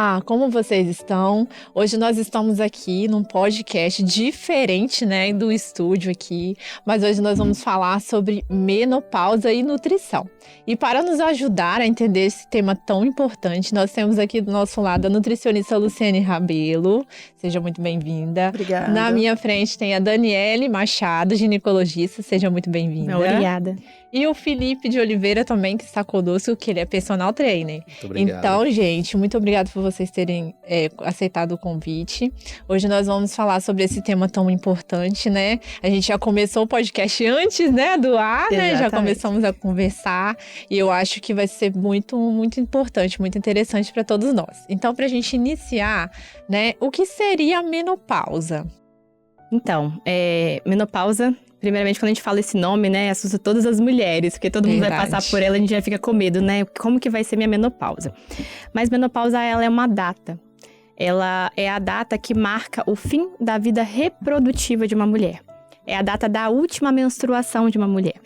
Olá, como vocês estão? Hoje nós estamos aqui num podcast diferente, né, do estúdio aqui, mas hoje nós vamos falar sobre menopausa e nutrição. E para nos ajudar a entender esse tema tão importante, nós temos aqui do nosso lado a nutricionista Luciane Rabelo. Seja muito bem-vinda. Obrigada. Na minha frente tem a Daniele Machado, ginecologista. Seja muito bem-vinda. Obrigada. E o Felipe de Oliveira também, que está conosco, que ele é personal trainer. Muito obrigado. Então, gente, muito obrigado por vocês terem aceitado o convite. Hoje nós vamos falar sobre esse tema tão importante, né? A gente já começou o podcast antes, né, do ar, né? Já começamos a conversar e eu acho que vai ser muito, muito importante, muito interessante para todos nós. Então, para a gente iniciar, né, o que seria a menopausa? Então, menopausa... Primeiramente, quando a gente fala esse nome, né, assusta todas as mulheres, porque todo mundo vai passar por ela e a gente já fica com medo, né? Como que vai ser minha menopausa? Mas menopausa, ela é uma data. Ela é a data que marca o fim da vida reprodutiva de uma mulher. É a data da última menstruação de uma mulher.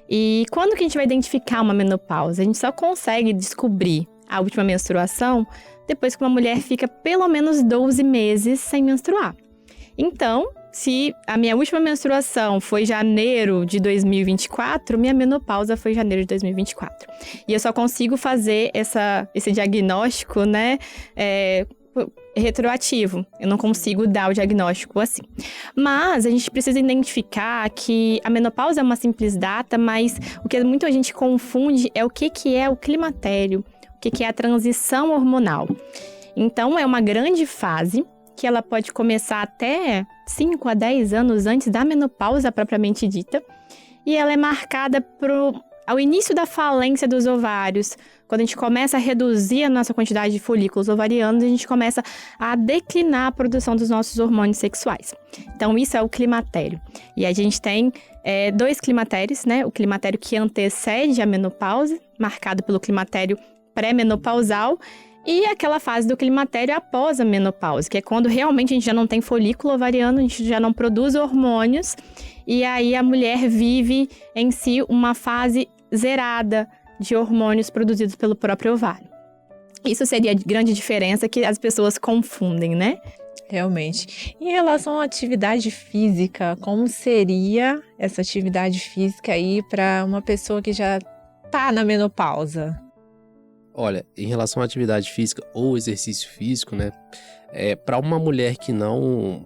E quando que a gente vai identificar uma menopausa? A gente só consegue descobrir a última menstruação depois que uma mulher fica pelo menos 12 meses sem menstruar. Então, se a minha última menstruação foi janeiro de 2024, minha menopausa foi janeiro de 2024. E eu só consigo fazer esse diagnóstico, né, retroativo. Eu não consigo dar o diagnóstico assim. Mas a gente precisa identificar que a menopausa é uma simples data, mas o que muita gente confunde é o que é o climatério, o que é a transição hormonal. Então, é uma grande fase que ela pode começar até 5 a 10 anos antes da menopausa propriamente dita. E ela é marcada ao início da falência dos ovários. Quando a gente começa a reduzir a nossa quantidade de folículos ovarianos, a gente começa a declinar a produção dos nossos hormônios sexuais. Então, isso é o climatério. E a gente tem 2 climatérios, né? O climatério que antecede a menopausa, marcado pelo climatério pré-menopausal, e aquela fase do climatério após a menopausa, que é quando realmente a gente já não tem folículo ovariano, a gente já não produz hormônios, e aí a mulher vive em si uma fase zerada de hormônios produzidos pelo próprio ovário. Isso seria a grande diferença que as pessoas confundem, né? Realmente. Em relação à atividade física, como seria essa atividade física aí para uma pessoa que já está na menopausa? Olha, em relação à atividade física ou exercício físico, né, para uma mulher que não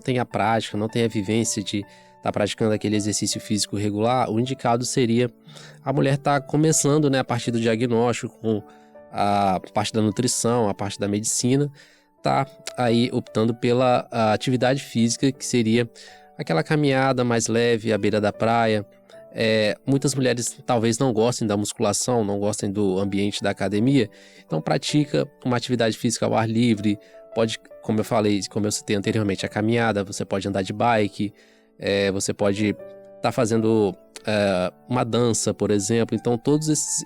tem a prática, não tem a vivência de estar praticando aquele exercício físico regular, o indicado seria a mulher estar começando, né, a partir do diagnóstico, com a parte da nutrição, a parte da medicina, tá aí optando pela atividade física, que seria aquela caminhada mais leve à beira da praia. Muitas mulheres talvez não gostem da musculação, não gostem do ambiente da academia, então pratica uma atividade física ao ar livre, pode, como eu citei anteriormente, a caminhada, você pode andar de bike, você pode estar fazendo uma dança, por exemplo. Então todas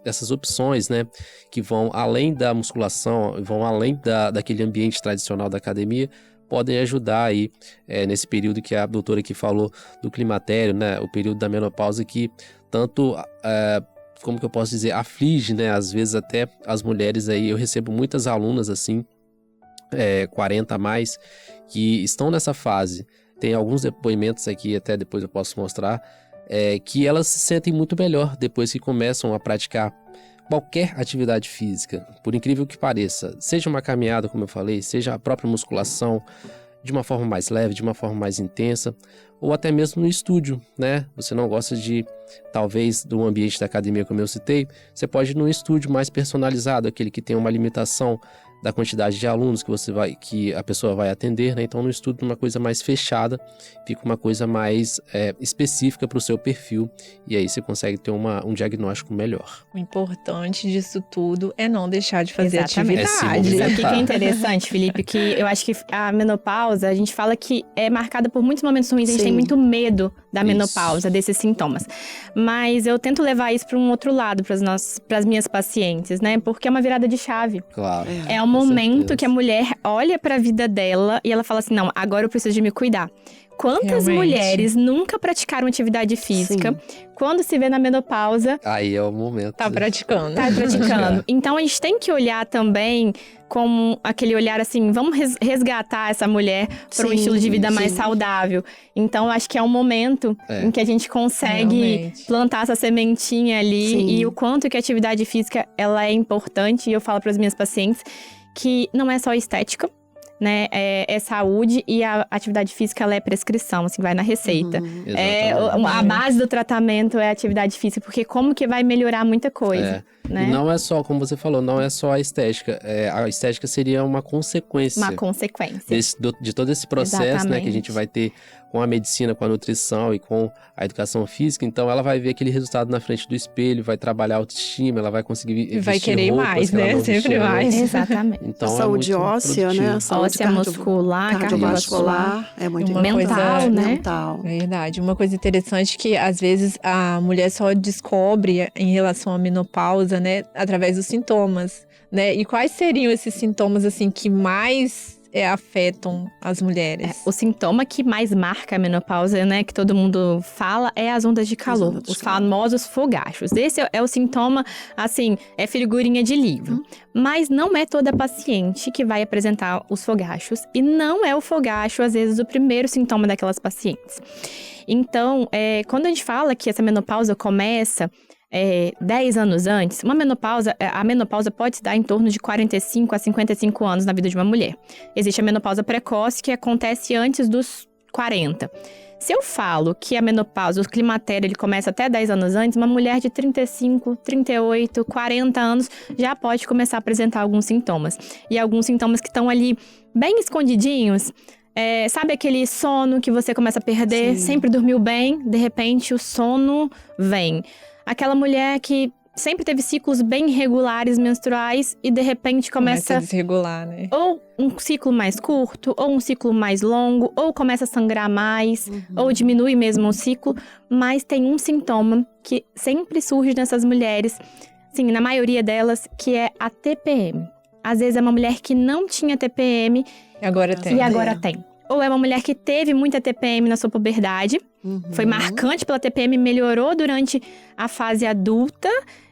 essas opções, né, que vão além da musculação, vão além daquele ambiente tradicional da academia, podem ajudar aí nesse período que a doutora aqui falou do climatério, né? O período da menopausa que tanto, como que eu posso dizer, aflige, né? Às vezes até as mulheres aí, eu recebo muitas alunas assim, 40 a mais, que estão nessa fase. Tem alguns depoimentos aqui, até depois eu posso mostrar, que elas se sentem muito melhor depois que começam a praticar qualquer atividade física, por incrível que pareça, seja uma caminhada, como eu falei, seja a própria musculação, de uma forma mais leve, de uma forma mais intensa, ou até mesmo no estúdio, né? Você não gosta talvez, do ambiente da academia, como eu citei, você pode ir num estúdio mais personalizado, aquele que tem uma limitação da quantidade de alunos que a pessoa vai atender, né? Então, no estudo, uma coisa mais fechada, fica uma coisa mais específica para o seu perfil, e aí você consegue ter um diagnóstico melhor. O importante disso tudo é não deixar de fazer Exatamente. atividade. Sabe o que é interessante, Felipe? Que eu acho que a menopausa, a gente fala que é marcada por muitos momentos ruins, a gente tem muito medo da menopausa, desses sintomas. Mas eu tento levar isso para um outro lado, para as minhas pacientes, né? Porque é uma virada de chave. Claro. É um momento que a mulher olha para a vida dela e ela fala assim, não, agora eu preciso de me cuidar. quantas mulheres nunca praticaram atividade física, quando se vê na menopausa... Aí é o momento. Tá praticando. Tá praticando. Então, a gente tem que olhar também como aquele olhar assim, vamos resgatar essa mulher para um estilo de vida mais saudável. Então, eu acho que é um momento em que a gente consegue plantar essa sementinha ali e o quanto que a atividade física, ela é importante. E eu falo para as minhas pacientes que não é só estética, né, é saúde e a atividade física, ela é prescrição, assim, vai na receita. A base do tratamento é a atividade física, porque como que vai melhorar muita coisa, né? E não é só, como você falou, não é só a estética. A estética seria uma consequência. Uma consequência. De todo esse processo, né, que a gente vai ter com a medicina, com a nutrição e com a educação física. Então, ela vai ver aquele resultado na frente do espelho, vai trabalhar a autoestima, ela vai conseguir vai querer mais, né? Sempre mais. Exatamente. Então, saúde óssea, né? Saúde óssea, muscular, cardiovascular. É muito mental, né? Mental. Verdade. Uma coisa interessante que, às vezes, a mulher só descobre em relação à menopausa, né? Através dos sintomas, né? E quais seriam esses sintomas, assim, que mais afetam as mulheres? O sintoma que mais marca a menopausa, né, que todo mundo fala, é as ondas de calor, os famosos fogachos. Esse é o sintoma, assim, é figurinha de livro. Mas não é toda paciente que vai apresentar os fogachos. E não é o fogacho, às vezes, o primeiro sintoma daquelas pacientes. Então, quando a gente fala que essa menopausa começa 10 anos antes, a menopausa pode se dar em torno de 45 a 55 anos na vida de uma mulher. Existe a menopausa precoce, que acontece antes dos 40. Se eu falo que a menopausa, o climatério, ele começa até 10 anos antes, uma mulher de 35, 38, 40 anos já pode começar a apresentar alguns sintomas. E alguns sintomas que estão ali bem escondidinhos. Sabe aquele sono que você começa a perder? Sempre dormiu bem, de repente o sono vem. Aquela mulher que sempre teve ciclos bem regulares menstruais e de repente começa a desregular, né? Ou um ciclo mais curto, ou um ciclo mais longo, ou começa a sangrar mais, ou diminui mesmo o ciclo. Mas tem um sintoma que sempre surge nessas mulheres, sim, na maioria delas, que é a TPM. Às vezes é uma mulher que não tinha TPM e agora tem. Ou é uma mulher que teve muita TPM na sua puberdade, foi marcante pela TPM, melhorou durante a fase adulta.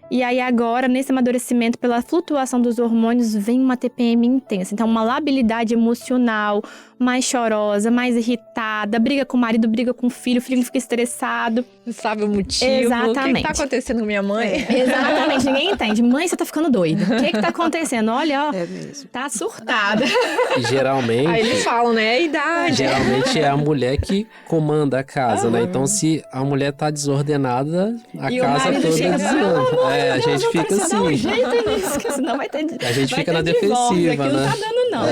E aí agora, nesse amadurecimento, pela flutuação dos hormônios, vem uma TPM intensa. Então, uma labilidade emocional, mais chorosa, mais irritada, briga com o marido, briga com o filho fica estressado. Não sabe o motivo. Exatamente. O que tá acontecendo com minha mãe? Exatamente, ninguém entende. Mãe, você tá ficando doida. O que tá acontecendo? Olha, ó, tá surtada. E geralmente... Aí eles falam, né? A idade. Geralmente é a mulher que comanda a casa, né? Então, se a mulher tá desordenada, a casa toda desanda. A gente fica assim. Dá um jeito nisso, que senão vai ter. A gente fica na defensiva, aqui né? Não tá dando, não.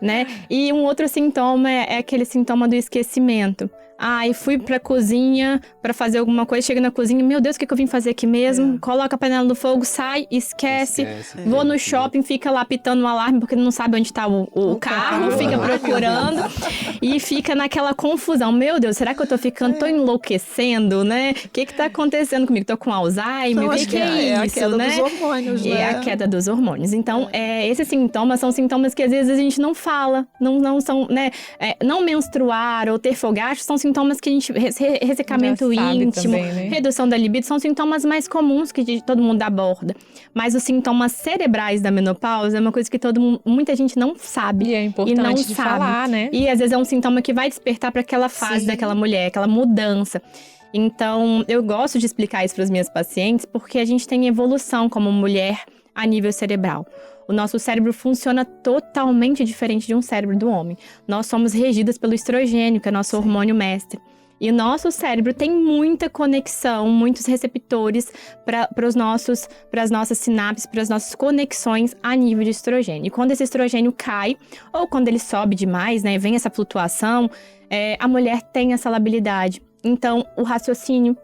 Né? E um outro sintoma é aquele sintoma do esquecimento. E fui pra cozinha pra fazer alguma coisa, chego na cozinha, meu Deus, o que eu vim fazer aqui mesmo? Coloca a panela no fogo, sai, esquece. Vou no shopping, fica lá pitando o alarme, porque não sabe onde tá o carro, fica procurando. E fica naquela confusão. Meu Deus, será que eu tô enlouquecendo, né? O que tá acontecendo comigo? Tô com Alzheimer? O que é isso, né? É a queda dos hormônios, né? É a queda dos hormônios. Então, esses sintomas são sintomas que às vezes a gente não fala, não são, né? Não menstruar ou ter fogacho são sintomas que a gente... Ressecamento íntimo, também, né? Redução da libido, são sintomas mais comuns que todo mundo aborda. Mas os sintomas cerebrais da menopausa é uma coisa que muita gente não sabe. E é importante falar, né? E às vezes é um sintoma que vai despertar para aquela fase daquela mulher, aquela mudança. Então, eu gosto de explicar isso para as minhas pacientes, porque a gente tem evolução como mulher a nível cerebral. O nosso cérebro funciona totalmente diferente de um cérebro do homem. Nós somos regidas pelo estrogênio, que é nosso hormônio mestre. E o nosso cérebro tem muita conexão, muitos receptores para as nossas sinapses, para as nossas conexões a nível de estrogênio. E quando esse estrogênio cai, ou quando ele sobe demais, né, vem essa flutuação, a mulher tem essa labilidade. Então, o raciocínio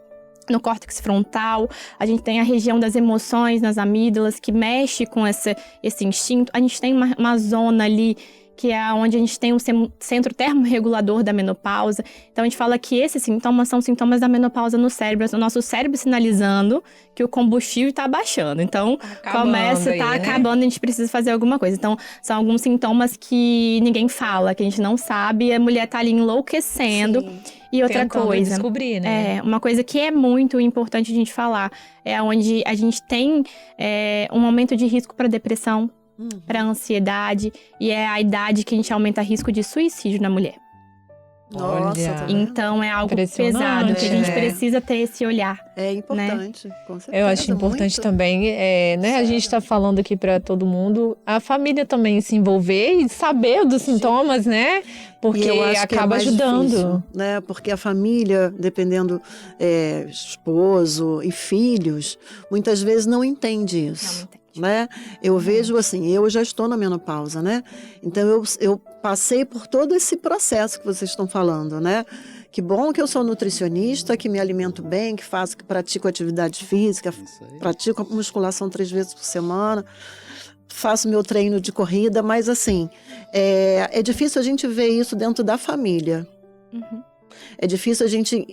no córtex frontal, a gente tem a região das emoções nas amígdalas, que mexe com esse instinto. A gente tem uma zona ali que é onde a gente tem um centro termorregulador da menopausa. Então, a gente fala que esses sintomas são sintomas da menopausa no cérebro, o nosso cérebro sinalizando que o combustível está baixando. Então, acabando, a gente precisa fazer alguma coisa. Então, são alguns sintomas que ninguém fala, que a gente não sabe, e a mulher tá ali enlouquecendo. Sim. E outra coisa, descobrir, né? Uma coisa que é muito importante a gente falar, é onde a gente tem um aumento de risco para depressão, para ansiedade, e é a idade que a gente aumenta risco de suicídio na mulher. Nossa, tá então é algo pesado, que a gente precisa ter esse olhar. É importante, né? Com certeza. Eu acho importante também, né? A gente está falando aqui para todo mundo, a família também se envolver e saber dos sintomas, né? Porque acaba ajudando. Difícil, né? Porque a família, dependendo esposo e filhos, muitas vezes não entende isso. Não entende. Né? Eu vejo assim, eu já estou na menopausa, né? Então eu passei por todo esse processo que vocês estão falando, né? Que bom que eu sou nutricionista, que me alimento bem, que pratico atividade física, pratico musculação 3 vezes por semana, faço meu treino de corrida, mas assim, é difícil a gente ver isso dentro da família. É difícil a gente,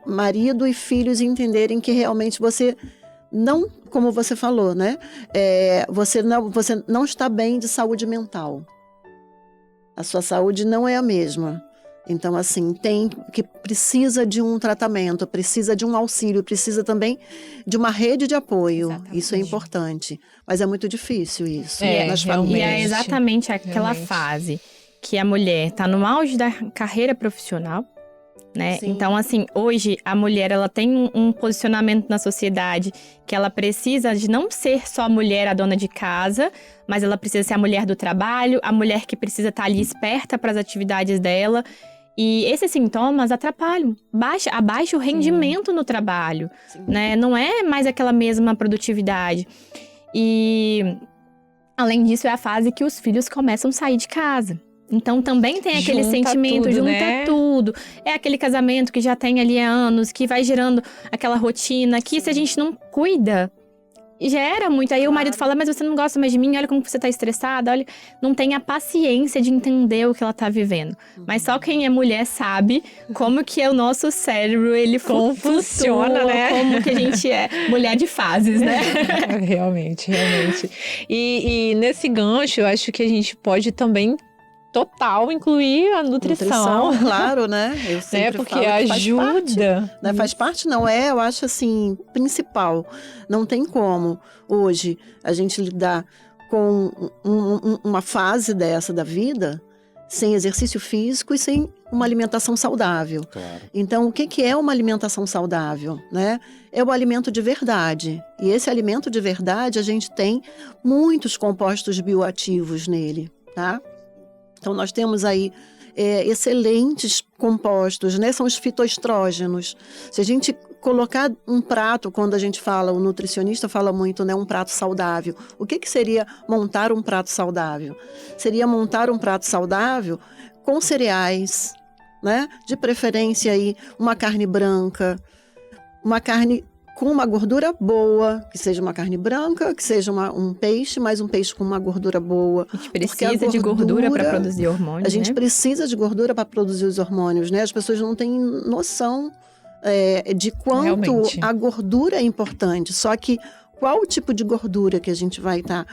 marido e filhos entenderem que realmente você não, como você falou, né? Você não está bem de saúde mental. A sua saúde não é a mesma. Então, assim, precisa de um tratamento, precisa de um auxílio, precisa também de uma rede de apoio. Exatamente. Isso é importante. Mas é muito difícil isso nas famílias. E é exatamente aquela fase que a mulher está no auge da carreira profissional, né? Então, assim, hoje a mulher ela tem um posicionamento na sociedade que ela precisa de não ser só a mulher a dona de casa, mas ela precisa ser a mulher do trabalho, a mulher que precisa estar ali esperta para as atividades dela. E esses sintomas atrapalham, abaixa o rendimento no trabalho, né? Não é mais aquela mesma produtividade. E, além disso, é a fase que os filhos começam a sair de casa. Então, também tem aquele sentimento, junta tudo. É aquele casamento que já tem ali há anos, que vai gerando aquela rotina, que se a gente não cuida, gera muito. Aí o marido fala, mas você não gosta mais de mim, olha como você tá estressada, olha. Não tem a paciência de entender o que ela tá vivendo. Mas só quem é mulher sabe como que é o nosso cérebro, ele funciona, né? Como que a gente é mulher de fases, né? Realmente. E nesse gancho, eu acho que a gente pode também incluir a nutrição. Claro, né? Eu sempre porque falo que ajuda. Faz parte, não eu acho assim, principal. Não tem como hoje a gente lidar com uma fase dessa da vida sem exercício físico e sem uma alimentação saudável. Claro. Então, o que é uma alimentação saudável, né? É o alimento de verdade. E esse alimento de verdade, a gente tem muitos compostos bioativos nele, tá? Então, nós temos aí excelentes compostos, né? São os fitoestrógenos. Se a gente colocar um prato, quando a gente fala, o nutricionista fala muito, né? Um prato saudável. O que seria montar um prato saudável? Seria montar um prato saudável com cereais, né? De preferência aí, uma carne branca, uma carne com uma gordura boa, que seja uma carne branca, que seja um peixe, mas um peixe com uma gordura boa. A gente precisa de gordura para produzir hormônios, A gente precisa de gordura para produzir os hormônios, né? As pessoas não têm noção de quanto Realmente. A gordura é importante. Só que qual o tipo de gordura que a gente vai estar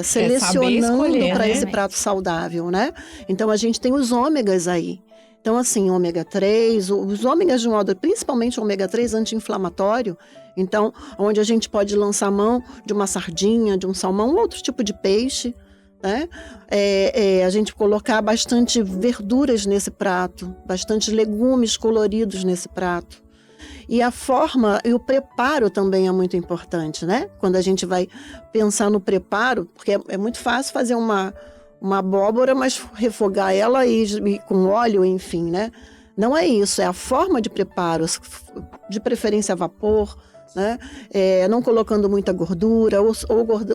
selecionando para esse prato saudável, né? Então, a gente tem os ômegas aí. Então, assim, ômega 3, os ômegas de modo, principalmente o ômega 3 anti-inflamatório, então, onde a gente pode lançar mão de uma sardinha, de um salmão, outro tipo de peixe, né? A gente colocar bastante verduras nesse prato, bastante legumes coloridos nesse prato. E a forma e o preparo também é muito importante, né? Quando a gente vai pensar no preparo, porque é muito fácil fazer uma abóbora, mas refogar ela e com óleo, enfim, né? Não é isso, é a forma de preparo, de preferência a vapor, né? Não colocando muita gordura ou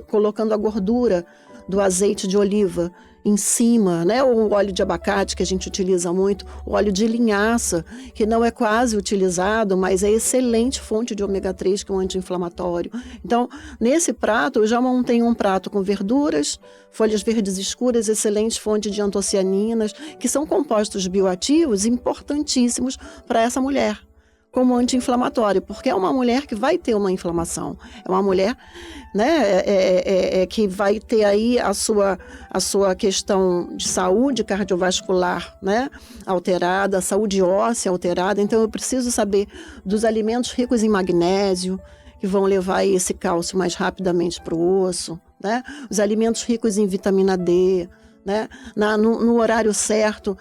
colocando a gordura do azeite de oliva em cima, né? O óleo de abacate, que a gente utiliza muito, o óleo de linhaça, que não é quase utilizado, mas é excelente fonte de ômega 3, que é um anti-inflamatório. Então, nesse prato, eu já montei um prato com verduras, folhas verdes escuras, excelente fonte de antocianinas, que são compostos bioativos importantíssimos para essa mulher, como anti-inflamatório, porque é uma mulher que vai ter uma inflamação, é uma mulher, né, que vai ter aí a sua questão de saúde cardiovascular, né, alterada, a saúde óssea alterada. Então eu preciso saber dos alimentos ricos em magnésio, que vão levar esse cálcio mais rapidamente para o osso, né, os alimentos ricos em vitamina D, né? No horário certo,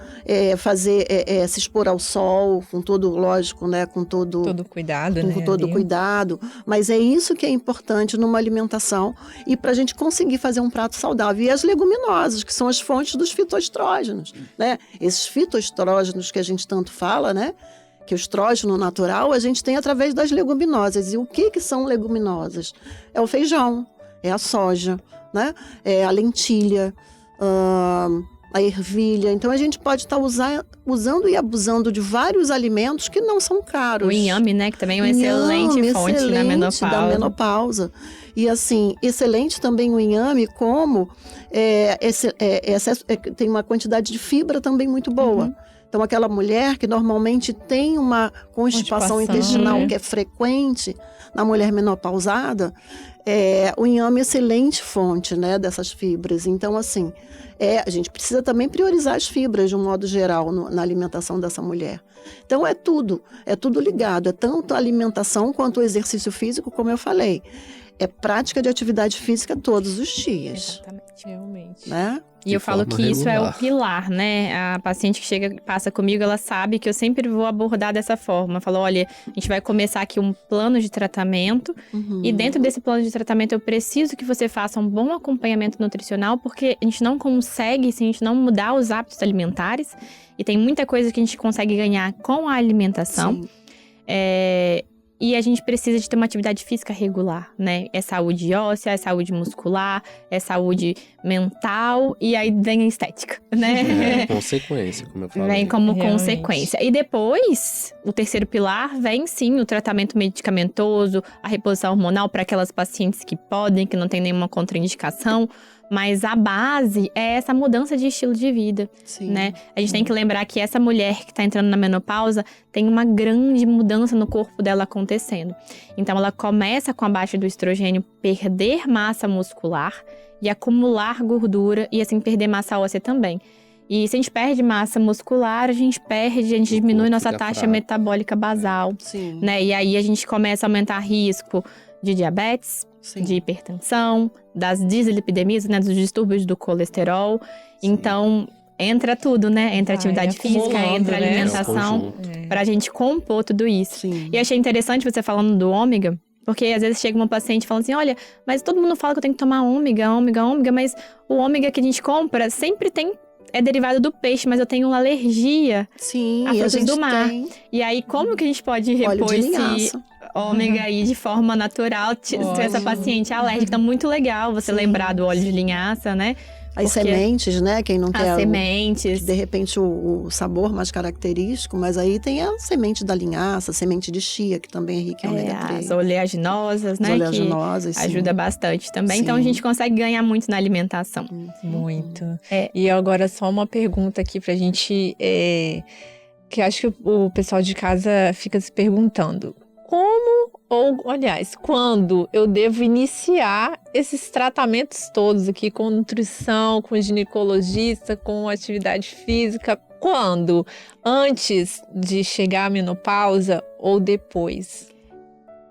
se expor ao sol, com todo, lógico, né? Com todo cuidado, com né? todo ali. cuidado. Mas é isso que é importante numa alimentação e para a gente conseguir fazer um prato saudável. E as leguminosas, que são as fontes dos fitoestrógenos, né? Esses fitoestrógenos que a gente tanto fala, né? Que o estrógeno natural a gente tem através das leguminosas. E o que são leguminosas? É o feijão, é a soja, né? É a lentilha, a ervilha. Então a gente pode estar usando e abusando de vários alimentos que não são caros. O inhame, né? Que também é uma excelente fonte na menopausa. Da menopausa. E assim, excelente também o inhame, como tem uma quantidade de fibra também muito boa. Uhum. Então aquela mulher que normalmente tem uma constipação intestinal que é frequente na mulher menopausada, o inhame é excelente fonte, né, dessas fibras. Então, assim, a gente precisa também priorizar as fibras de um modo geral na alimentação dessa mulher. Então, é tudo ligado. É tanto a alimentação quanto o exercício físico, como eu falei. É prática de atividade física todos os dias. Exatamente, realmente. Né? E eu falo que isso é o pilar, né? A paciente que passa comigo, ela sabe que eu sempre vou abordar dessa forma. Eu falo, olha, a gente vai começar aqui um plano de tratamento. E dentro desse plano de tratamento, eu preciso que você faça um bom acompanhamento nutricional, porque a gente não consegue, se a gente não mudar os hábitos alimentares. E tem muita coisa que a gente consegue ganhar com a alimentação. Sim. E a gente precisa de ter uma atividade física regular, né? É saúde óssea, é saúde muscular, é saúde mental e aí vem a estética, né? Consequência, como eu falei. Vem como Realmente. consequência. E depois, o terceiro pilar vem sim o tratamento medicamentoso, a reposição hormonal para aquelas pacientes que podem, que não tem nenhuma contraindicação. Mas a base é essa mudança de estilo de vida, Sim. né? A gente tem que lembrar que essa mulher que está entrando na menopausa tem uma grande mudança no corpo dela acontecendo. Então, ela começa com a baixa do estrogênio, perder massa muscular e acumular gordura e assim perder massa óssea também. E se a gente perde massa muscular, a gente diminui nossa taxa metabólica basal, Sim. né? E aí a gente começa a aumentar risco de diabetes, Sim. de hipertensão, das dislipidemias, né, dos distúrbios do colesterol. Sim. Então, entra tudo, né? Entra atividade física, entra né? alimentação, pra gente compor tudo isso. Sim. E eu achei interessante você falando do ômega, porque às vezes chega uma paciente falando assim, olha, mas todo mundo fala que eu tenho que tomar ômega, mas o ômega que a gente compra sempre é derivado do peixe, mas eu tenho uma alergia Sim, a frutos do mar. tem E aí, como que a gente pode óleo repor de esse linhaça. ômega aí de forma natural, se essa paciente é alérgica? Então, muito legal você lembrar do óleo de linhaça, né? As sementes, né? Quem não quer As sementes. de repente o sabor mais característico, mas aí tem a semente da linhaça, a semente de chia, que também é rica em ômega 3. As oleaginosas, né? As oleaginosas, que sim. ajuda bastante também. Sim. Então, a gente consegue ganhar muito na alimentação. Muito. É. E agora só uma pergunta aqui pra gente, que acho que o pessoal de casa fica se perguntando. Quando eu devo iniciar esses tratamentos todos aqui com nutrição, com ginecologista, com atividade física? Quando? Antes de chegar à menopausa ou depois?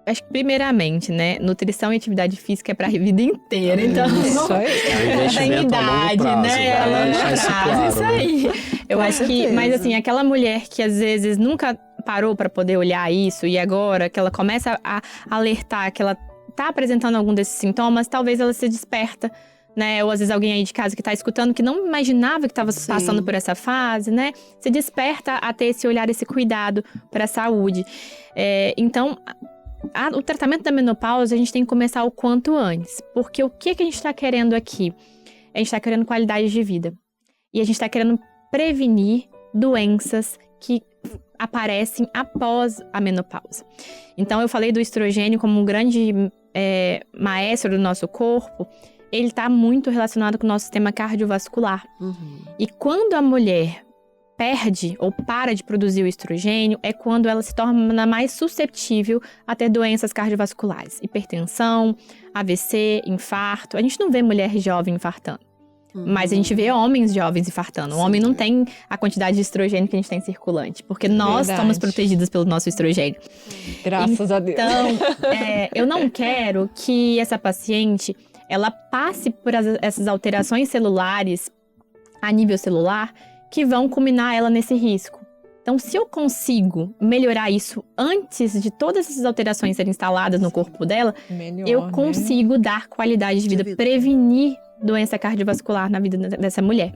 Acho que primeiramente, né? Nutrição e atividade física é pra vida inteira. Então, Isso aí. É um tem investimento a longo idade, prazo, né? A vale longo deixar isso prazo, claro, isso né? aí. Eu Com acho que, certeza. mas assim, aquela mulher que às vezes nunca parou pra poder olhar isso e agora que ela começa a alertar que ela tá apresentando algum desses sintomas, talvez ela se desperta, né? Ou às vezes alguém aí de casa que tá escutando que não imaginava que estava passando por essa fase, né? Se desperta a ter esse olhar, esse cuidado pra saúde. Então, o tratamento da menopausa a gente tem que começar o quanto antes. Porque o que a gente tá querendo aqui? a gente está querendo qualidade de vida. E a gente está querendo prevenir doenças que aparecem após a menopausa. Então, eu falei do estrogênio como um grande maestro do nosso corpo. Ele está muito relacionado com o nosso sistema cardiovascular. E quando a mulher perde ou para de produzir o estrogênio, é quando ela se torna mais suscetível a ter doenças cardiovasculares. Hipertensão, AVC, infarto. A gente não vê mulher jovem infartando. Mas a gente vê homens jovens infartando. O homem não tem a quantidade de estrogênio que a gente tem circulante. Porque nós somos protegidos pelo nosso estrogênio. Graças a Deus. Então, eu não quero que essa paciente ela passe por essas alterações celulares a nível celular que vão culminar ela nesse risco. Então, se eu consigo melhorar isso antes de todas essas alterações serem instaladas no corpo dela, eu consigo dar qualidade de vida, prevenir doença cardiovascular na vida dessa mulher.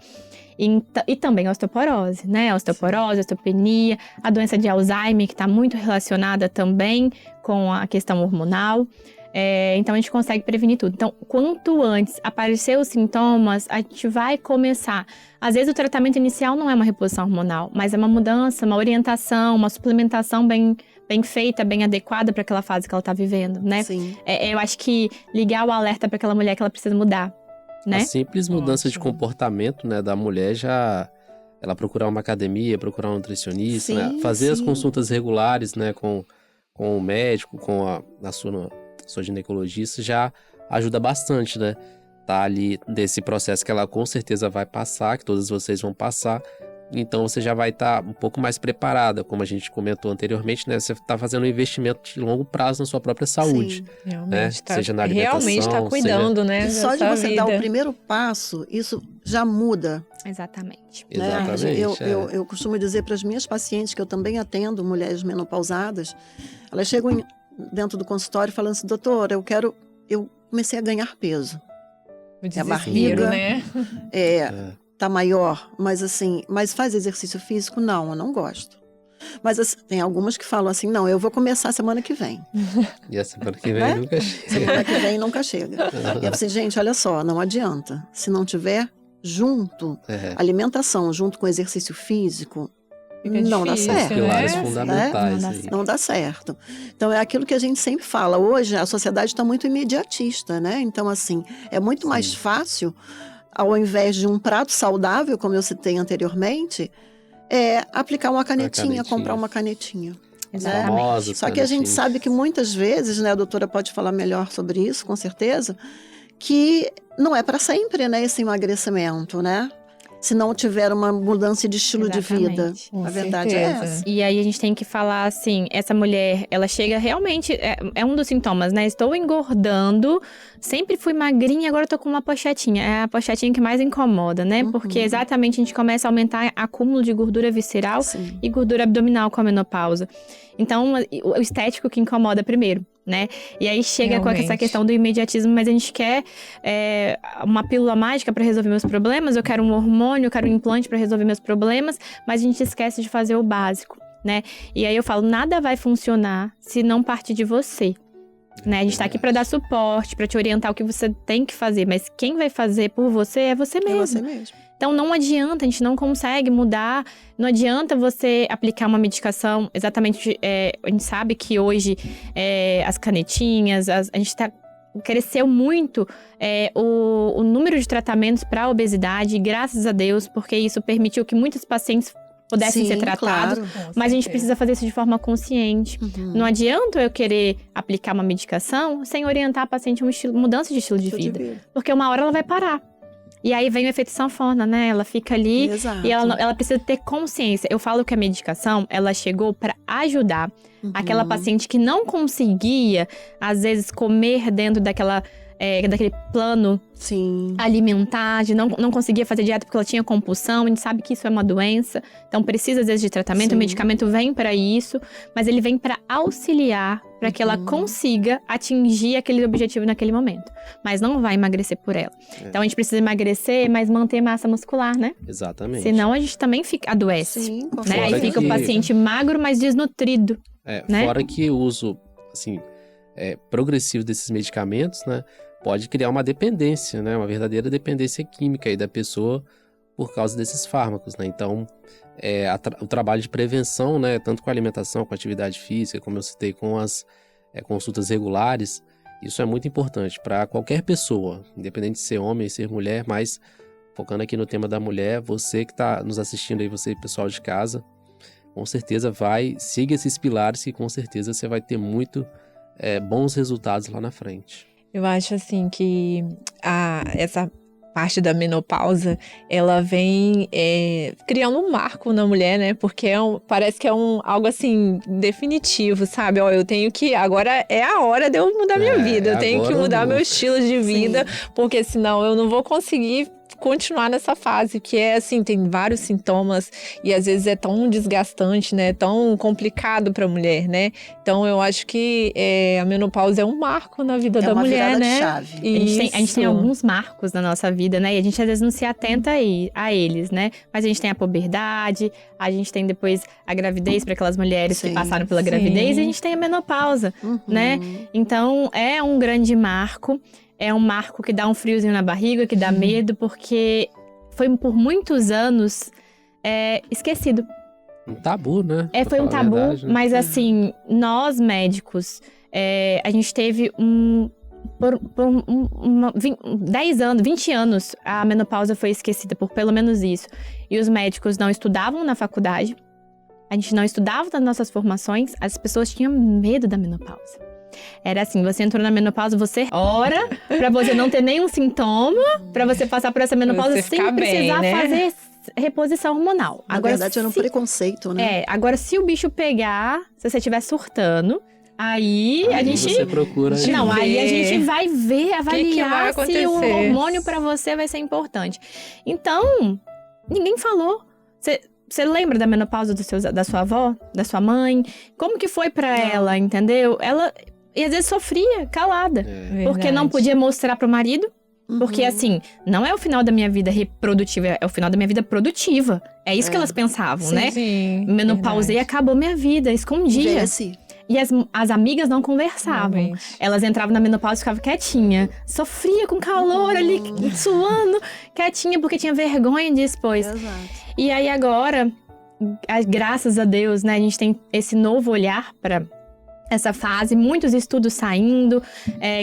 E também a osteoporose, né? A osteoporose, a osteopenia, a doença de Alzheimer, que está muito relacionada também com a questão hormonal. Então, a gente consegue prevenir tudo. Então, quanto antes aparecer os sintomas, a gente vai começar. Às vezes, o tratamento inicial não é uma reposição hormonal, mas é uma mudança, uma orientação, uma suplementação bem feita, bem adequada para aquela fase que ela está vivendo, né? Sim. Eu acho que ligar o alerta para aquela mulher que ela precisa mudar, né? A simples mudança de comportamento, né, da mulher já... Ela procurar uma academia, procurar um nutricionista, né? Fazer as consultas regulares, né, com o médico, com a sua ginecologista, já ajuda bastante, né? Tá ali desse processo que ela com certeza vai passar, que todas vocês vão passar. Então você já vai estar um pouco mais preparada, como a gente comentou anteriormente, né? Você está fazendo um investimento de longo prazo na sua própria saúde. Sim, né? Realmente Seja na alimentação, realmente tá cuidando, né? E só de você dar o primeiro passo, isso já muda. Exatamente. Né? Exatamente. Eu costumo dizer para as minhas pacientes, que eu também atendo, mulheres menopausadas, elas chegam dentro do consultório falando assim, doutora, eu comecei a ganhar peso. O desespero, barriga, né? Tá maior, mas faz exercício físico? Não, eu não gosto. Mas assim, tem algumas que falam assim, não, eu vou começar semana que vem. E a semana que vem nunca chega. Semana que vem nunca chega. E eu assim, gente, olha só, não adianta. Se não tiver junto, alimentação junto com exercício físico, não dá certo. Pilares fundamentais. Não dá certo. Então, é aquilo que a gente sempre fala. Hoje, a sociedade está muito imediatista, né? Então, assim, é muito mais fácil, ao invés de um prato saudável, como eu citei anteriormente, aplicar uma canetinha, comprar uma canetinha. Né? Só que a gente sabe que muitas vezes, né, a doutora pode falar melhor sobre isso, com certeza, que não é para sempre, né, esse emagrecimento, né? Se não tiver uma mudança de estilo de vida. A verdade é essa. E aí a gente tem que falar assim, essa mulher, ela chega realmente, é um dos sintomas, né? Estou engordando, sempre fui magrinha, agora tô com uma pochetinha. É a pochetinha que mais incomoda, né? Porque exatamente a gente começa a aumentar acúmulo de gordura visceral e gordura abdominal com a menopausa. Então, o estético que incomoda primeiro, né? E aí chega com essa questão do imediatismo, mas a gente quer uma pílula mágica para resolver meus problemas, eu quero um hormônio, eu quero um implante para resolver meus problemas, mas a gente esquece de fazer o básico, né? E aí eu falo, nada vai funcionar se não partir de você. Né? A gente tá aqui para dar suporte, para te orientar o que você tem que fazer, mas quem vai fazer por você é você mesmo. É você mesmo. Então, não adianta, a gente não consegue mudar, não adianta você aplicar uma medicação, exatamente, a gente sabe que hoje as canetinhas, a gente cresceu muito o número de tratamentos para obesidade, graças a Deus, porque isso permitiu que muitos pacientes pudessem ser tratados, mas a gente precisa fazer isso de forma consciente. Não adianta eu querer aplicar uma medicação sem orientar a paciente a uma mudança de estilo de vida, porque uma hora ela vai parar. E aí vem o efeito sanfona, né? Ela fica ali e ela precisa ter consciência. Eu falo que a medicação, ela chegou para ajudar aquela paciente que não conseguia, às vezes, comer dentro daquele plano alimentar, de não conseguia fazer dieta porque ela tinha compulsão. A gente sabe que isso é uma doença, então precisa às vezes de tratamento. O medicamento vem para isso, mas ele vem para auxiliar, para que ela consiga atingir aquele objetivo naquele momento, mas não vai emagrecer por ela. Então a gente precisa emagrecer, mas manter massa muscular, né? Exatamente. Senão a gente também adoece, né? Aí fica o paciente magro, mas desnutrido. Né? Fora que o uso, assim, progressivo desses medicamentos, né? pode criar uma dependência, né? Uma verdadeira dependência química aí da pessoa por causa desses fármacos, né? Então, o trabalho de prevenção, né? Tanto com a alimentação, com a atividade física, como eu citei, com as consultas regulares, isso é muito importante para qualquer pessoa, independente de ser homem, ser mulher, mas focando aqui no tema da mulher, você que está nos assistindo aí, você pessoal de casa, com certeza siga esses pilares que com certeza você vai ter muito bons resultados lá na frente. Eu acho assim que essa parte da menopausa, ela vem criando um marco na mulher, né? Porque parece que é algo assim, definitivo, sabe? Ó, eu tenho que... Agora é a hora de eu mudar minha vida. Eu tenho que mudar meu estilo de vida, porque senão eu não vou conseguir continuar nessa fase, que assim, tem vários sintomas e às vezes é tão desgastante, né? Tão complicado para a mulher, né? Então eu acho que a menopausa é um marco na vida da mulher, né? É uma virada de chave. A gente tem alguns marcos na nossa vida, né? E a gente às vezes não se atenta a eles, né? Mas a gente tem a puberdade, a gente tem depois a gravidez para aquelas mulheres que passaram pela gravidez, e a gente tem a menopausa, né? Então é um grande marco. É um marco que dá um friozinho na barriga, que dá medo, porque foi por muitos anos esquecido. Um tabu, né? Foi um tabu, verdade, né? Mas assim, nós médicos, a gente teve 10 anos, 20 anos, a menopausa foi esquecida por pelo menos isso. E os médicos não estudavam na faculdade, a gente não estudava nas nossas formações, as pessoas tinham medo da menopausa. Era assim, você entrou na menopausa, você ora pra você não ter nenhum sintoma, pra você passar por essa menopausa sem precisar fazer reposição hormonal. Na verdade, era um preconceito, né? Agora se o bicho pegar, se você estiver surtando, aí a gente... Você procura... Não, aí a gente vai ver, avaliar que se o hormônio pra você vai ser importante. Então, ninguém falou. Você lembra da menopausa da sua avó, da sua mãe? Como que foi pra ela, entendeu? E às vezes sofria, calada. Porque não podia mostrar pro marido. Porque assim, não é o final da minha vida reprodutiva, é o final da minha vida produtiva. É isso que elas pensavam, né? Sim, menopausei, acabou minha vida, escondia. Envelheci. E as amigas não conversavam. Realmente. Elas entravam na menopausa e ficavam quietinha. Sofria com calor ali, suando, quietinha, porque tinha vergonha de expor. Exato. E aí agora, graças a Deus, né, a gente tem esse novo olhar para essa fase, muitos estudos saindo,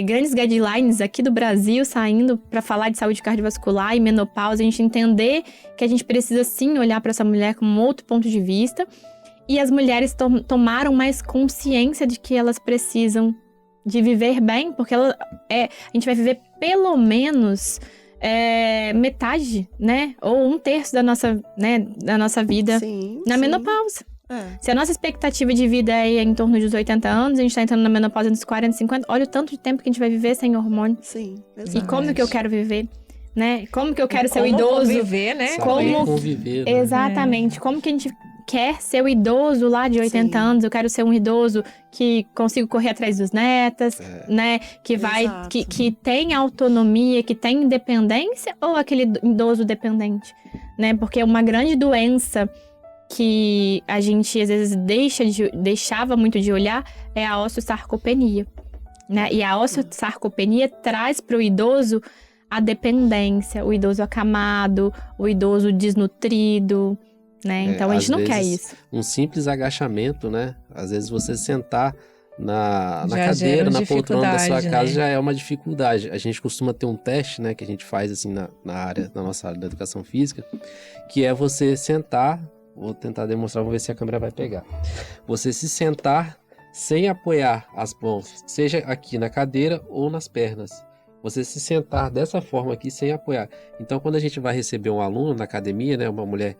grandes guidelines aqui do Brasil saindo para falar de saúde cardiovascular e menopausa, a gente entender que a gente precisa sim olhar para essa mulher com um outro ponto de vista. E as mulheres tomaram mais consciência de que elas precisam de viver bem, porque a gente vai viver pelo menos metade, né? Ou 1/3 da nossa vida na menopausa. Se a nossa expectativa de vida é em torno dos 80 anos, a gente tá entrando na menopausa entre os 40 e 50, olha o tanto de tempo que a gente vai viver sem hormônio. Sim, exatamente. E como que eu quero viver, né? Como que eu quero ser o idoso? Como conviver, né? Como conviver, né? Exatamente. Como que a gente quer ser o idoso lá de 80 anos? Eu quero ser um idoso que consigo correr atrás dos netas, né? Que vai, que tem autonomia, que tem independência, ou aquele idoso dependente, né? Porque uma grande doença que a gente às vezes deixava muito de olhar é a osteosarcopenia, né? E a osteosarcopenia traz para o idoso a dependência, o idoso acamado, o idoso desnutrido, né? Então a gente não quer isso. Um simples agachamento, né? Às vezes você sentar na cadeira, na poltrona da sua casa, já é uma dificuldade. A gente costuma ter um teste, né? Que a gente faz assim na nossa área da educação física, que é você sentar. Vou tentar demonstrar, vamos ver se a câmera vai pegar. Você se sentar sem apoiar as mãos, seja aqui na cadeira ou nas pernas. Você se sentar dessa forma aqui, sem apoiar. Então, quando a gente vai receber um aluno na academia, né, uma mulher,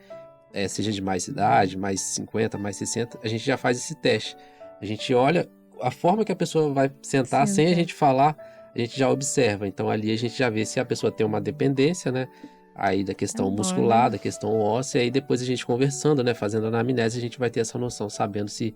seja de mais idade, mais 50, mais 60, a gente já faz esse teste. A gente olha a forma que a pessoa vai sentar sem a gente falar, a gente já observa. Então, ali a gente já vê se a pessoa tem uma dependência, né? Aí da questão muscular, da questão óssea, e aí depois a gente conversando, né, fazendo anamnese, a gente vai ter essa noção, sabendo se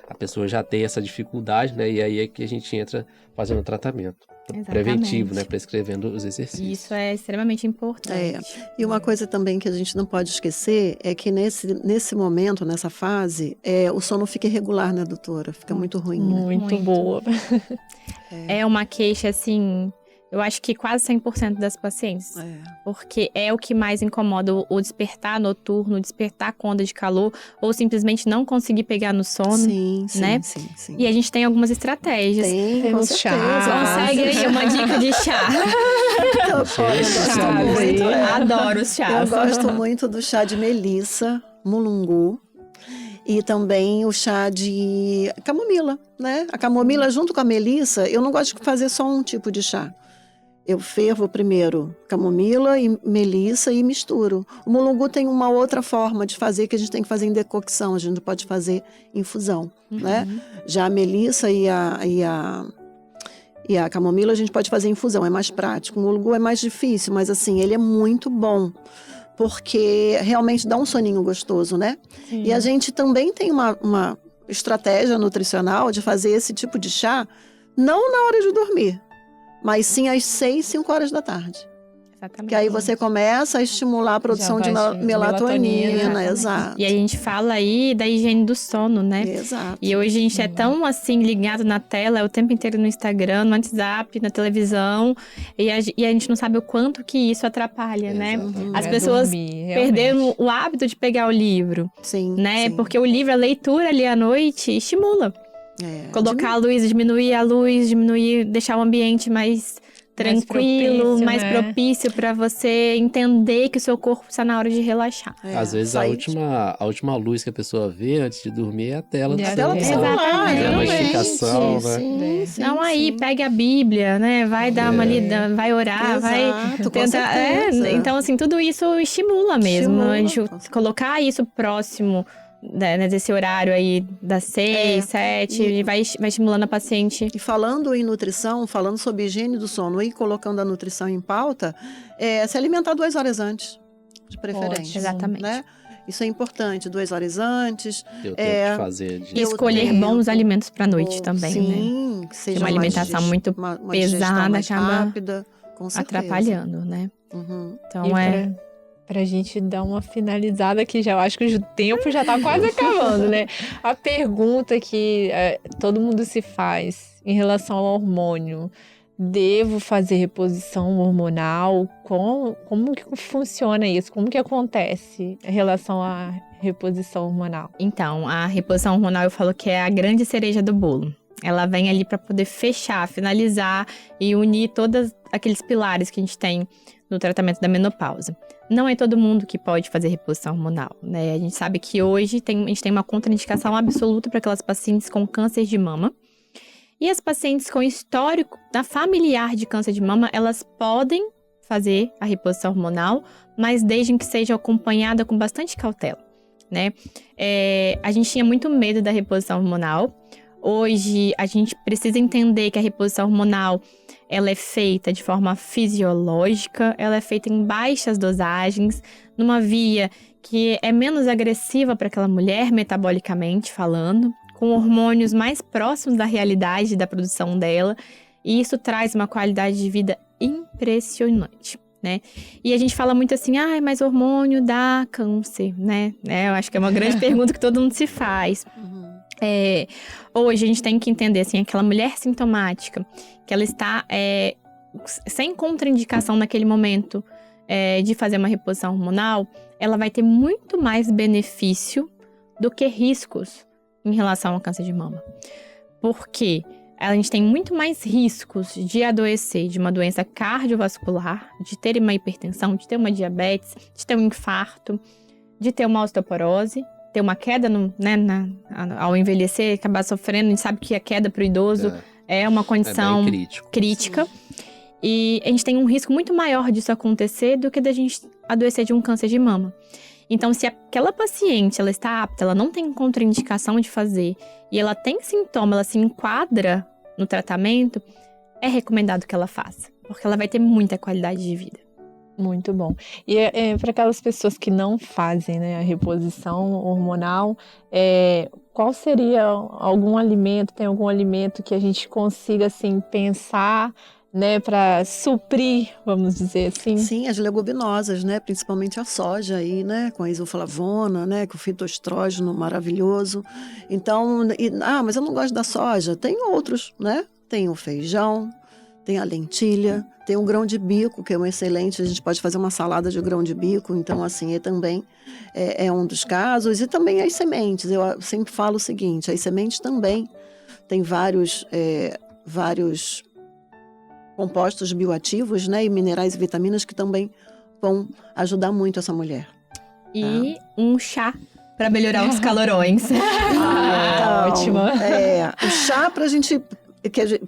a pessoa já tem essa dificuldade, né, e aí é que a gente entra fazendo o tratamento preventivo, né, prescrevendo os exercícios. Isso é extremamente importante. E uma coisa também que a gente não pode esquecer é que nesse momento, nessa fase, o sono fica irregular, né, doutora? Fica muito ruim. Muito boa. É uma queixa, assim... Eu acho que quase 100% das pacientes. Porque é o que mais incomoda, o despertar noturno, o despertar com onda de calor, ou simplesmente não conseguir pegar no sono, sim, né? Sim. E a gente tem algumas estratégias. Tem com chá. Consegue aí uma dica de chá. Eu gosto muito. Adoro os chás. Eu gosto muito do chá de melissa, mulungu. E também o chá de camomila, né? A camomila junto com a melissa, eu não gosto de fazer só um tipo de chá. Eu fervo primeiro camomila e melissa e misturo. O mulungu tem uma outra forma de fazer que a gente tem que fazer em decocção, a gente pode fazer infusão, né? Já a melissa e a camomila a gente pode fazer infusão, é mais prático. O mulungu é mais difícil, mas assim, ele é muito bom. Porque realmente dá um soninho gostoso, né? Sim. E a gente também tem uma estratégia nutricional de fazer esse tipo de chá, não na hora de dormir, mas sim às 6, 5 horas da tarde. Exatamente. Que aí você começa a estimular a produção de melatonina, exato. E a gente fala aí da higiene do sono, né? Exato. E hoje a gente é tão assim ligado na tela, o tempo inteiro no Instagram, no WhatsApp, na televisão, e a gente não sabe o quanto que isso atrapalha, né? As pessoas perderam o hábito de pegar o livro, né? Sim. Porque o livro, a leitura ali à noite estimula. Colocar a luz, diminuir a luz, deixar o ambiente mais tranquilo, mais propício para você entender que o seu corpo está na hora de relaxar. Às vezes a última luz que a pessoa vê antes de dormir é a tela do celular. Exatamente. É uma indicação, né? Não, aí pega a Bíblia, né? Vai dar uma lida, vai orar, vai tentar. Então, assim, tudo isso estimula mesmo. A gente colocar isso próximo desse horário aí das 6, 7, vai estimulando a paciente. E falando em nutrição, falando sobre higiene do sono e colocando a nutrição em pauta, se alimentar 2 horas antes, de preferência. Exatamente. Né? Isso é importante, 2 horas antes. Deu tempo de fazer. E escolher bons alimentos para a noite também, né? Sim, que seja uma alimentação muito pesada, mais acaba rápida, com certeza. Atrapalhando, né? Então Pra gente dar uma finalizada aqui, eu acho que o tempo já tá quase acabando, né? A pergunta que todo mundo se faz em relação ao hormônio: devo fazer reposição hormonal? Como que funciona isso? Como que acontece em relação à reposição hormonal? Então, a reposição hormonal eu falo que é a grande cereja do bolo. Ela vem ali para poder fechar, finalizar e unir todos aqueles pilares que a gente tem no tratamento da menopausa. Não é todo mundo que pode fazer reposição hormonal, né? A gente sabe que hoje a gente tem uma contraindicação absoluta para aquelas pacientes com câncer de mama. E as pacientes com histórico familiar de câncer de mama, elas podem fazer a reposição hormonal, mas desde que seja acompanhada com bastante cautela, né? A gente tinha muito medo da reposição hormonal. Hoje, a gente precisa entender que a reposição hormonal, ela é feita de forma fisiológica, ela é feita em baixas dosagens, numa via que é menos agressiva para aquela mulher, metabolicamente falando, com hormônios mais próximos da realidade da produção dela, e isso traz uma qualidade de vida impressionante, né? E a gente fala muito assim, mas hormônio dá câncer, né? Eu acho que é uma grande pergunta que todo mundo se faz. Hoje a gente tem que entender, assim, aquela mulher sintomática, que ela está sem contraindicação naquele momento de fazer uma reposição hormonal, ela vai ter muito mais benefício do que riscos em relação ao câncer de mama. Porque a gente tem muito mais riscos de adoecer de uma doença cardiovascular, de ter uma hipertensão, de ter uma diabetes, de ter um infarto, de ter uma osteoporose, ter uma queda ao envelhecer, acabar sofrendo. A gente sabe que a queda para o idoso é uma condição crítica. E a gente tem um risco muito maior disso acontecer do que da gente adoecer de um câncer de mama. Então, se aquela paciente ela está apta, ela não tem contraindicação de fazer, e ela tem sintoma, ela se enquadra no tratamento, é recomendado que ela faça, porque ela vai ter muita qualidade de vida. Muito bom. E para aquelas pessoas que não fazem, né, a reposição hormonal, qual seria algum alimento, tem algum alimento que a gente consiga, assim, pensar, né, para suprir, vamos dizer assim? Sim, as leguminosas, né, principalmente a soja aí, né, com a isoflavona, né, com o fitoestrógeno maravilhoso. Então, mas eu não gosto da soja. Tem outros, né? Tem o feijão, tem a lentilha, tem o grão de bico, que é um excelente, a gente pode fazer uma salada de grão de bico, então assim, também é um dos casos. E também as sementes, eu sempre falo o seguinte, as sementes também tem vários compostos bioativos, né, e minerais e vitaminas que também vão ajudar muito essa mulher. E um chá para melhorar os calorões. Então, ótima. O chá pra gente,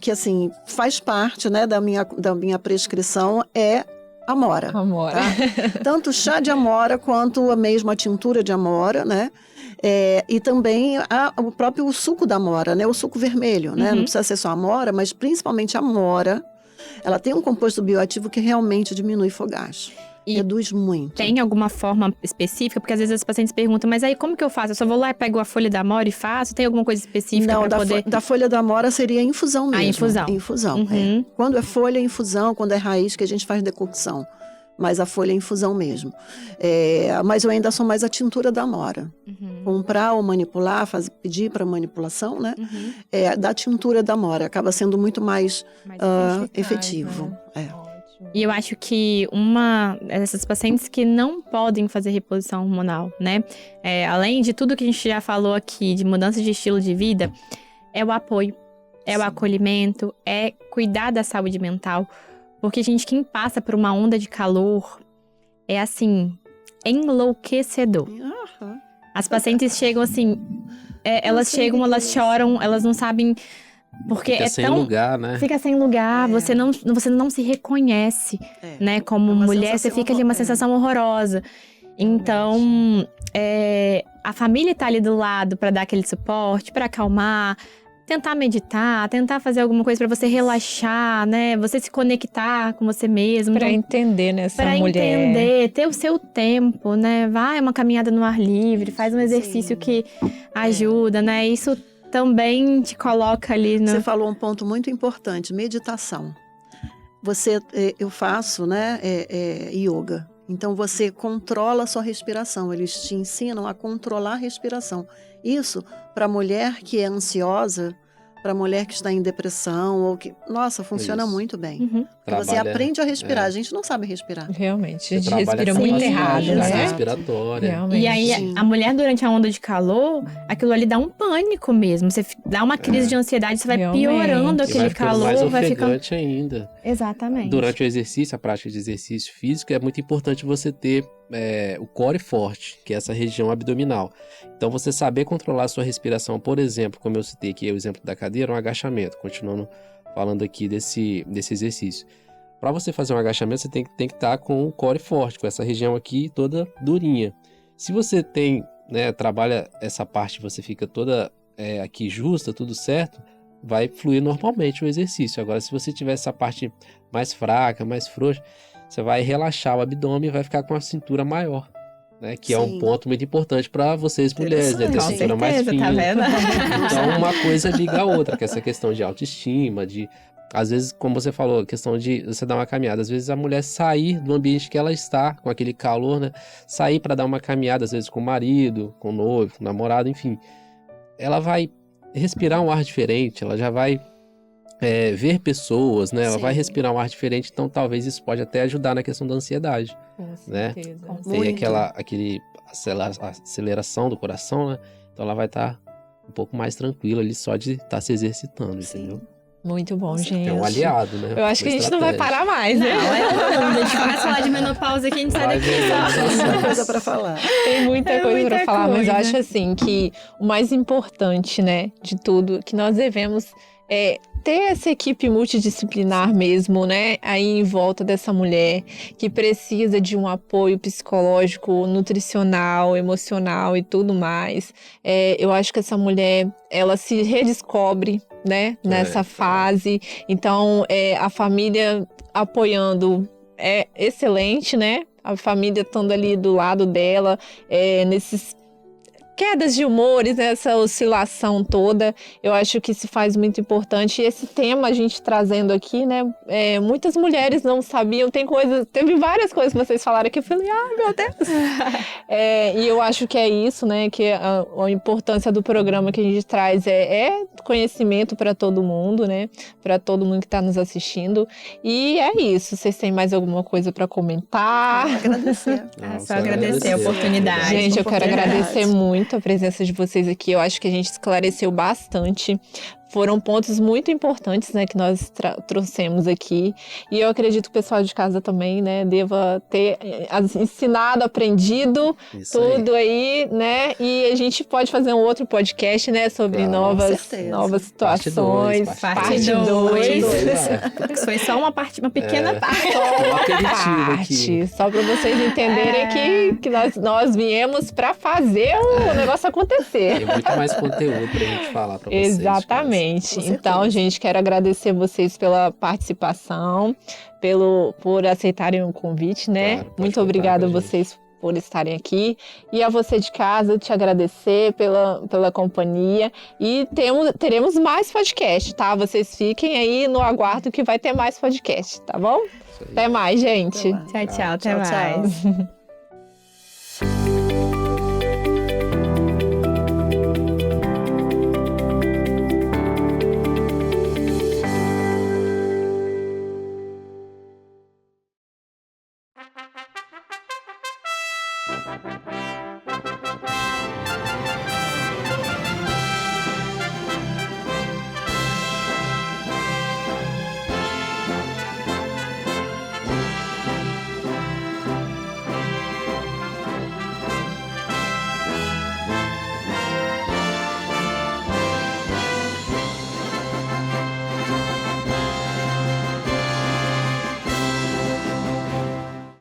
que assim, faz parte, né, da minha prescrição, é amora. Amora. Tá? Tanto o chá de amora quanto a mesma tintura de amora, né? E também o próprio suco da amora, né? O suco vermelho, né? Não precisa ser só amora, mas principalmente a amora. Ela tem um composto bioativo que realmente diminui fogacho. E reduz muito. Tem alguma forma específica? Porque às vezes os pacientes perguntam, mas aí como que eu faço? Eu só vou lá e pego a folha da amora e faço? Tem alguma coisa específica para poder... Da folha da amora seria infusão mesmo. A infusão. Infusão, Quando é folha, infusão. Quando é raiz, que a gente faz decocção. Mas a folha é infusão mesmo. Mas eu ainda sou mais a tintura da amora. Comprar ou manipular, pedir para manipulação, né? Da tintura da amora. Acaba sendo muito mais efetivo. Né? E eu acho que dessas pacientes que não podem fazer reposição hormonal, né? Além de tudo que a gente já falou aqui, de mudança de estilo de vida, é o apoio, o acolhimento, é cuidar da saúde mental. Porque, gente, quem passa por uma onda de calor é, assim, enlouquecedor. As pacientes chegam, assim, elas choram, elas não sabem... Porque fica sem lugar, né? Fica sem lugar, você não se reconhece, né? Como mulher, você fica ali uma sensação horrorosa. Então, a família tá ali do lado para dar aquele suporte, para acalmar, tentar meditar, tentar fazer alguma coisa para você relaxar, né? Você se conectar com você mesmo. Para entender, né, essa mulher. Para entender, ter o seu tempo, né? Vai uma caminhada no ar livre, faz um exercício que ajuda, né? Isso também te coloca ali no... Você falou um ponto muito importante, meditação. Eu faço, né, yoga. Então, você controla a sua respiração. Eles te ensinam a controlar a respiração. Isso, para a mulher que é ansiosa, para a mulher que está em depressão, ou que... Nossa, funciona muito bem. Porque você aprende a respirar. A gente não sabe respirar. Realmente, a gente respira muito errado, né? Respiratória. Realmente. E aí, a mulher, durante a onda de calor, aquilo ali dá um pânico mesmo. Você dá uma crise de ansiedade, você vai piorando aquele calor. Vai ficando ainda. Exatamente. Durante o exercício, a prática de exercício físico, é muito importante você ter o core forte, que é essa região abdominal. Então, você saber controlar a sua respiração, por exemplo, como eu citei aqui, o exemplo da cadeira, um agachamento, continuando falando aqui desse exercício. Para você fazer um agachamento, você tem que estar com o core forte, com essa região aqui toda durinha. Se você trabalha essa parte, você fica toda aqui justa, tudo certo, vai fluir normalmente o exercício. Agora, se você tiver essa parte mais fraca, mais frouxa, você vai relaxar o abdômen e vai ficar com a cintura maior, né? Que é um ponto muito importante para vocês mulheres, né? Ter a cintura mais fina. Tá vendo? Então, uma coisa liga a outra, que é essa questão de autoestima, às vezes, como você falou, a questão de você dar uma caminhada. Às vezes a mulher sair do ambiente que ela está, com aquele calor, né? Sair para dar uma caminhada, às vezes com o marido, com o noivo, com o namorado, enfim. Ela vai respirar um ar diferente, ela já vai ver pessoas, né? Ela vai respirar um ar diferente, então talvez isso pode até ajudar na questão da ansiedade. Com certeza. Né? Tem aquele aceleração do coração, né? Então ela vai estar um pouco mais tranquila ali só de estar se exercitando, entendeu? Muito bom, gente. É um aliado, né? Eu acho que a gente não vai parar mais, né? Não, a gente começa a falar de menopausa aqui, a gente sai daqui só. Tem muita coisa para falar. Tem muita coisa para falar, mas eu acho assim que o mais importante, né, de tudo, que nós devemos ter essa equipe multidisciplinar mesmo, né, aí em volta dessa mulher que precisa de um apoio psicológico, nutricional, emocional e tudo mais. Eu acho que essa mulher, ela se redescobre, né, nessa fase. Então, a família apoiando é excelente, né? A família estando ali do lado dela, quedas de humores, né, essa oscilação toda, eu acho que se faz muito importante. E esse tema a gente trazendo aqui, né, muitas mulheres não sabiam, teve várias coisas que vocês falaram que eu falei, meu Deus. E eu acho que é isso, né, que a importância do programa que a gente traz é conhecimento para todo mundo, né, para todo mundo que está nos assistindo. E é isso. Vocês têm mais alguma coisa para comentar? Agradecer. Só agradecer a oportunidade. Gente, eu quero agradecer muito a presença de vocês aqui. Eu acho que a gente esclareceu bastante. Foram pontos muito importantes, né, que nós trouxemos aqui. E eu acredito que o pessoal de casa também, né, deva ter ensinado, aprendido Isso tudo aí, né? E a gente pode fazer um outro podcast, né, sobre novas situações. Parte 2. Foi só uma pequena parte. Só para vocês entenderem que nós viemos para fazer o negócio acontecer. Tem muito mais conteúdo pra gente falar pra vocês. Exatamente. Então, gente, quero agradecer vocês pela participação, por aceitarem o convite, né? Claro, muito obrigada a vocês por estarem aqui. E a você de casa, te agradecer pela companhia. E teremos mais podcast, tá? Vocês fiquem aí no aguardo que vai ter mais podcast, tá bom? Até mais, gente. Tchau, até mais.